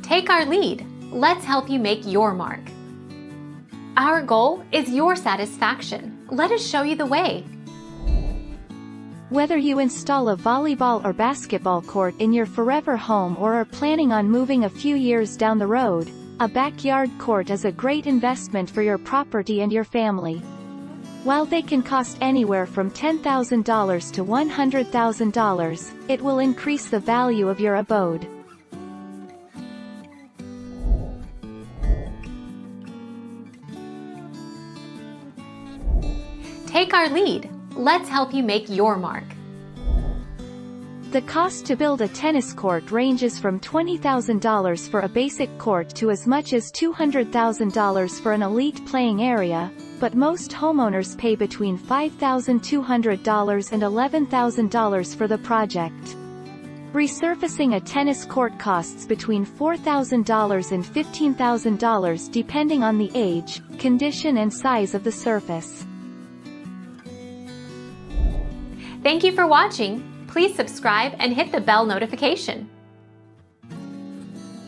Take our lead. Let's help you make your mark. Our goal is your satisfaction. Let us show you the way. Whether you install a volleyball or basketball court in your forever home or are planning on moving a few years down the road, a backyard court is a great investment for your property and your family. While they can cost anywhere from $10,000 to $100,000, it will increase the value of your abode. Take our lead. Let's help you make your mark. The cost to build a tennis court ranges from $20,000 for a basic court to as much as $200,000 for an elite playing area, but most homeowners pay between $5,200 and $11,000 for the project. Resurfacing a tennis court costs between $4,000 and $15,000 depending on the age, condition and size of the surface. Thank you for watching. Please subscribe and hit the bell notification.